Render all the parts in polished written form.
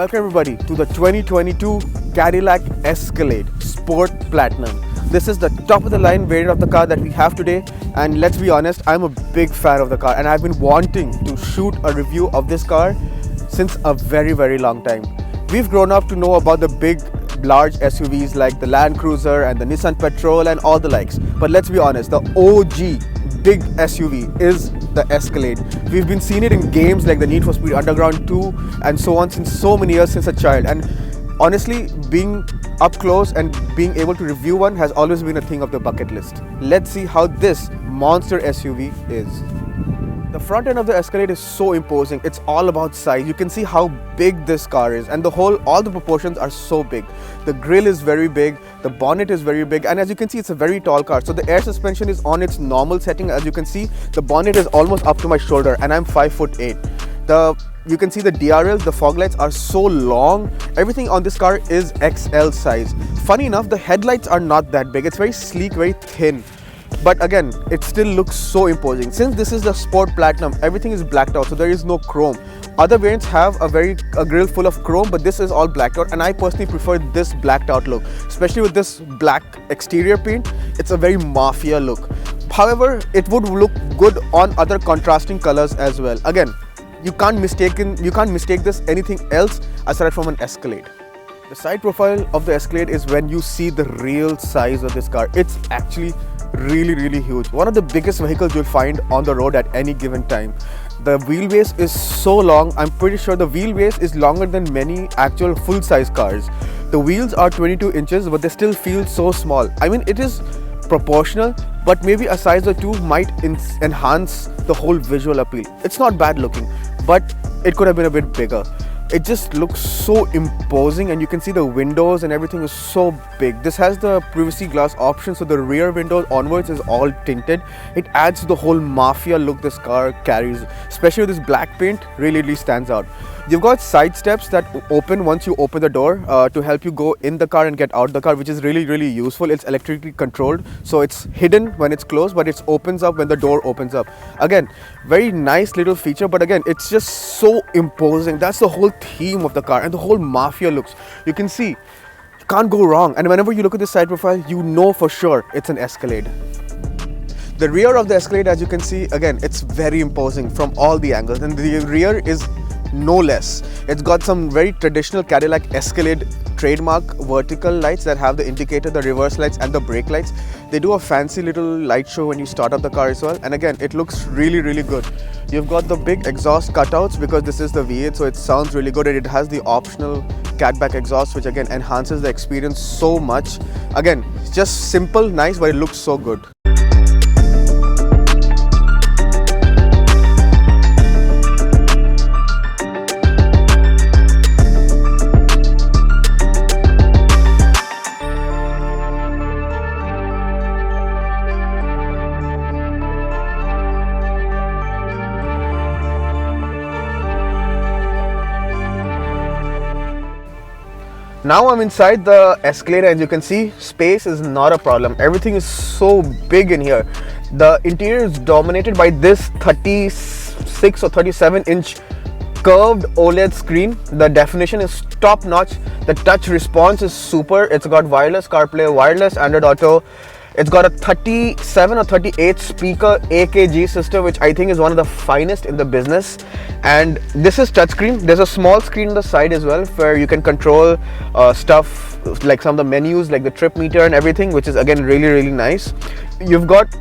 Welcome everybody to the 2022 Cadillac Escalade Sport Platinum. This is the top of the line variant of the car that we have today, and let's be honest, I'm a big fan of the car and I've been wanting to shoot a review of this car since a very long time. We've grown up to know about the big large SUVs like the Land Cruiser and the Nissan Patrol and all the likes, but let's be honest, the OG big SUV is the Escalade. We've been seeing it in games like the Need for Speed Underground 2 and so on since so many years since a child, and honestly being up close and being able to review one has always been a thing of the bucket list. Let's see how this monster SUV is. The front end of the Escalade is so imposing. It's all about size. You can see how big this car is, and all the proportions are so big. The grille is very big, the bonnet is very big, and as you can see, it's a very tall car. So the air suspension is on its normal setting. As you can see, the bonnet is almost up to my shoulder and I'm 5'8". You can see the DRLs, the fog lights are so long. Everything on this car is XL size. Funny enough, the headlights are not that big. It's very sleek, very thin. But again, it still looks so imposing. Since this is the Sport Platinum, everything is blacked out, so there is no chrome. Other variants have a grille full of chrome, but this is all blacked out, and I personally prefer this blacked out look, especially with this black exterior paint. It's a very Mafia look. However, it would look good on other contrasting colors as well. Again, you can't mistake this anything else aside from an Escalade. The side profile of the Escalade is when you see the real size of this car. It's actually really huge. One of the biggest vehicles you'll find on the road at any given time. The wheelbase is so long. I'm pretty sure the wheelbase is longer than many actual full-size cars. The wheels are 22 inches, but they still feel so small. I mean, it is proportional, but maybe a size or two might enhance the whole visual appeal. It's not bad looking, but it could have been a bit bigger. It just looks so imposing, and you can see the windows and everything is so big. This has the privacy glass option, so the rear windows onwards is all tinted. It adds to the whole Mafia look this car carries, especially with this black paint. Really stands out. You've got side steps that open once you open the door to help you go in the car and get out the car, which is really useful. It's electrically controlled, so it's hidden when it's closed, but it opens up when the door opens up. Again, very nice little feature, but again, it's just so imposing. That's the whole theme of the car and the whole Mafia looks. You can see, you can't go wrong, and whenever you look at this side profile, you know for sure it's an Escalade. The rear of the Escalade, as you can see, again, it's very imposing from all the angles, and the rear is no less. It's got some very traditional Cadillac Escalade trademark vertical lights that have the indicator, the reverse lights and the brake lights. They do a fancy little light show when you start up the car as well, and again, it looks really good. You've got the big exhaust cutouts because this is the V8, so it sounds really good, and it has the optional catback exhaust, which again enhances the experience so much. Again, it's just simple, nice, but it looks so good. Now I'm inside the Escalade, and you can see space is not a problem. Everything is so big in here. The interior is dominated by this 36 or 37-inch curved OLED screen. The definition is top notch. The touch response is super. It's got wireless CarPlay, wireless Android Auto. It's got a 37 or 38 speaker AKG system, which I think is one of the finest in the business. And this is touchscreen. There's a small screen on the side as well where you can control stuff like some of the menus, like the trip meter and everything, which is again really nice. You've got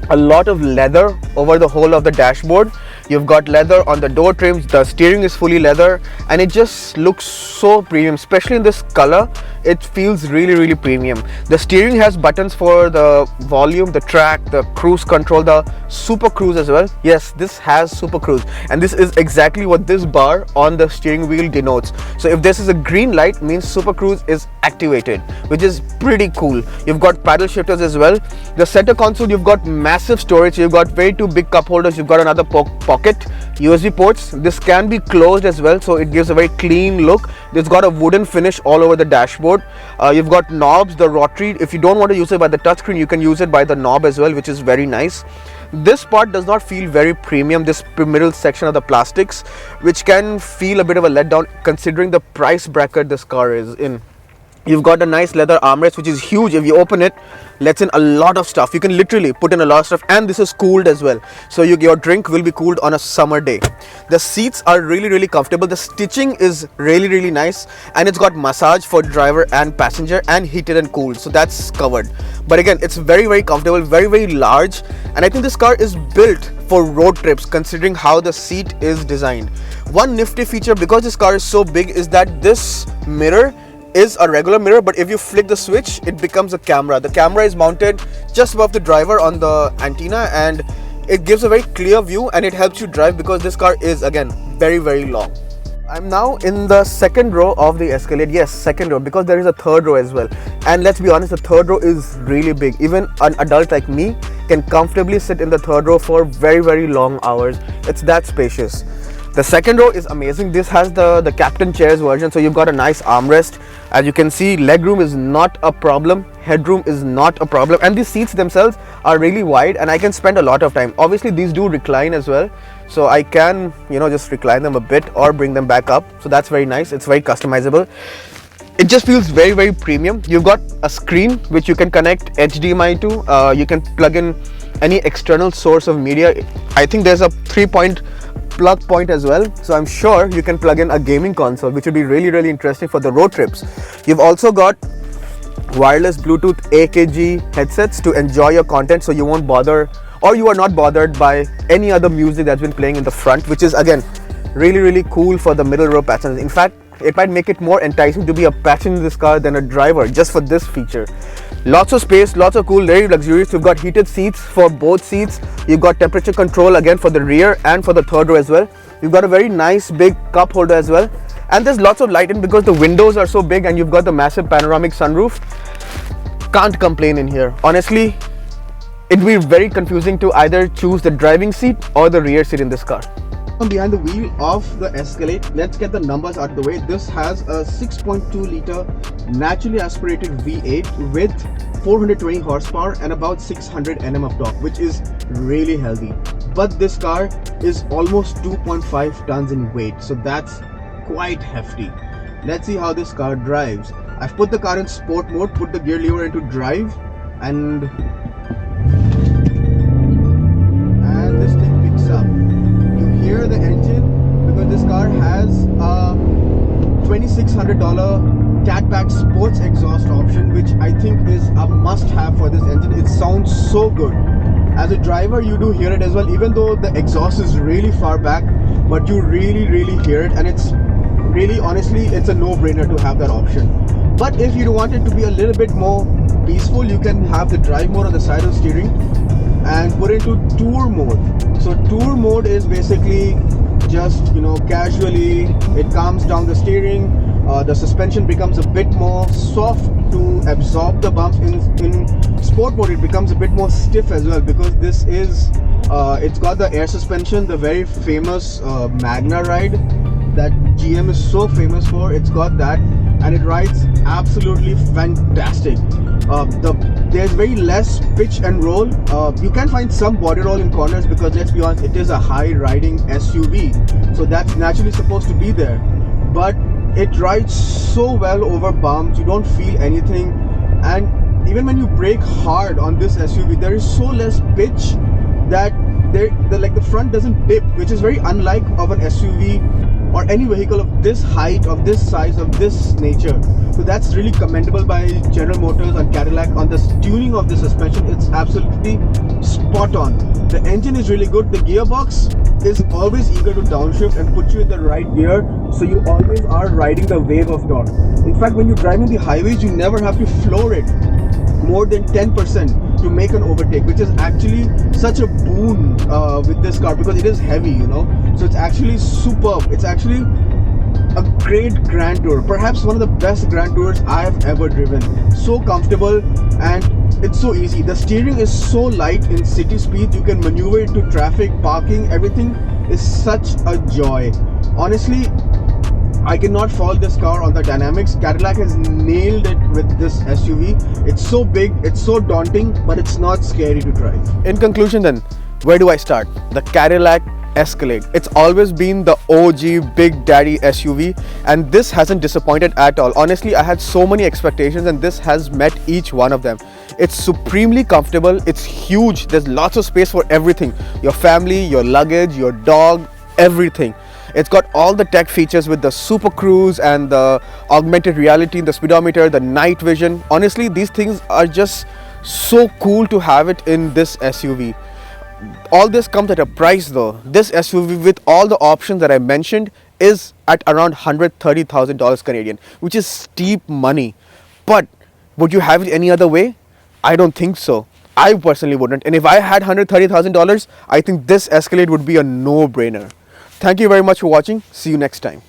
a lot of leather over the whole of the dashboard. You've got leather on the door trims, the steering is fully leather, and it just looks so premium, especially in this color. It feels really premium. The steering has buttons for the volume, the track, the cruise control, the Super Cruise as well. Yes, this has Super Cruise, and this is exactly what this bar on the steering wheel denotes. So if this is a green light, means Super Cruise is activated, which is pretty cool. You've got paddle shifters as well. The center console, you've got massive storage. You've got two big cup holders. You've got another pocket USB ports. This can be closed as well, so it gives a very clean look. It's got a wooden finish all over the dashboard. You've got knobs, the rotary. If you don't want to use it by the touchscreen, you can use it by the knob as well, which is very nice. This part does not feel very premium, this middle section of the plastics, which can feel a bit of a letdown considering the price bracket this car is in. You've got a nice leather armrest which is huge. If you open it, lets in a lot of stuff. You can literally put in a lot of stuff, and this is cooled as well, so your drink will be cooled on a summer day. The seats are really comfortable. The stitching is really nice, and it's got massage for driver and passenger, and heated and cooled, so that's covered. But again, it's very comfortable, very large, and I think this car is built for road trips considering how the seat is designed. One nifty feature, because this car is so big, is that this mirror is a regular mirror, but if you flick the switch, it becomes a camera. The camera is mounted just above the driver on the antenna, and it gives a very clear view, and it helps you drive because this car is again very long. I'm now in the second row of the Escalade. Yes, second row, because there is a third row as well. And let's be honest, the third row is really big. Even an adult like me can comfortably sit in the third row for very long hours. It's that spacious. The second row is amazing. This has the captain chairs version, so you've got a nice armrest. As you can see, legroom is not a problem, headroom is not a problem, and the seats themselves are really wide, and I can spend a lot of time. Obviously these do recline as well, so I can, just recline them a bit or bring them back up, so that's very nice. It's very customizable. It just feels very premium. You've got a screen which you can connect HDMI to. You can plug in any external source of media. I think there's a 3-point plug point as well, so I'm sure you can plug in a gaming console, which would be really interesting for the road trips. You've also got wireless Bluetooth AKG headsets to enjoy your content, so you won't bother, or you are not bothered by any other music that's been playing in the front, which is again really cool for the middle row passengers. In fact, it might make it more enticing to be a passenger in this car than a driver just for this feature. Lots of space, lots of cool, very luxurious. You've got heated seats for both seats. You've got temperature control again for the rear and for the third row as well. You've got a very nice big cup holder as well. And there's lots of lighting because the windows are so big, and you've got the massive panoramic sunroof. Can't complain in here. Honestly, it'd be very confusing to either choose the driving seat or the rear seat in this car. Behind the wheel of the Escalade, let's get the numbers out of the way. This has a 6.2 liter naturally aspirated V8 with 420 horsepower and about 600 Nm of torque, which is really healthy. But this car is almost 2.5 tons in weight, so that's quite hefty. Let's see how this car drives. I've put the car in sport mode, put the gear lever into drive, and this thing picks up. Hear the engine, because this car has a $2,600 Catback sports exhaust option, which I think is a must-have for this engine. It sounds so good. As a driver, you do hear it as well, even though the exhaust is really far back, but you really hear it, and it's really, honestly, it's a no-brainer to have that option. But if you want it to be a little bit more peaceful, you can have the drive mode on the side of the steering and put it into tour mode. So tour mode is basically just, casually, it calms down the steering. The suspension becomes a bit more soft to absorb the bumps. In sport mode, it becomes a bit more stiff as well, because this is it's got the air suspension, the very famous Magna ride that GM is so famous for. It's got that, and it rides absolutely fantastic. There's very less pitch and roll. You can find some body roll in corners, because let's be honest, it is a high riding SUV, so that's naturally supposed to be there. But it rides so well over bumps, you don't feel anything, and even when you brake hard on this SUV, there is so less pitch that the front doesn't dip, which is very unlike of an SUV or any vehicle of this height, of this size, of this nature. So that's really commendable by General Motors and Cadillac on the tuning of the suspension. It's absolutely spot on. The engine is really good. The gearbox is always eager to downshift and put you in the right gear, so you always are riding the wave of torque. In fact, when you're driving the highways, you never have to floor it more than 10% to make an overtake, which is actually such a boon with this car, because it is heavy, so it's actually superb. It's actually a great grand tour, perhaps one of the best grand tours I have ever driven. So comfortable, and it's so easy. The steering is so light in city speed, you can maneuver into traffic, parking, everything is such a joy. Honestly, I cannot fault this car on the dynamics. Cadillac has nailed it with this SUV. It's so big, it's so daunting, but it's not scary to drive. In conclusion then, Where do I start? The Cadillac Escalade. It's always been the OG Big Daddy SUV, and this hasn't disappointed at all. Honestly, I had so many expectations, and this has met each one of them. It's supremely comfortable, it's huge, there's lots of space for everything, your family, your luggage, your dog, everything. It's got all the tech features with the Super Cruise and the augmented reality, the speedometer, the night vision. Honestly, these things are just so cool to have it in this SUV. All this comes at a price though. This SUV with all the options that I mentioned is at around $130,000 Canadian, which is steep money. But would you have it any other way? I don't think so. I personally wouldn't. And if I had $130,000, I think this Escalade would be a no-brainer. Thank you very much for watching. See you next time.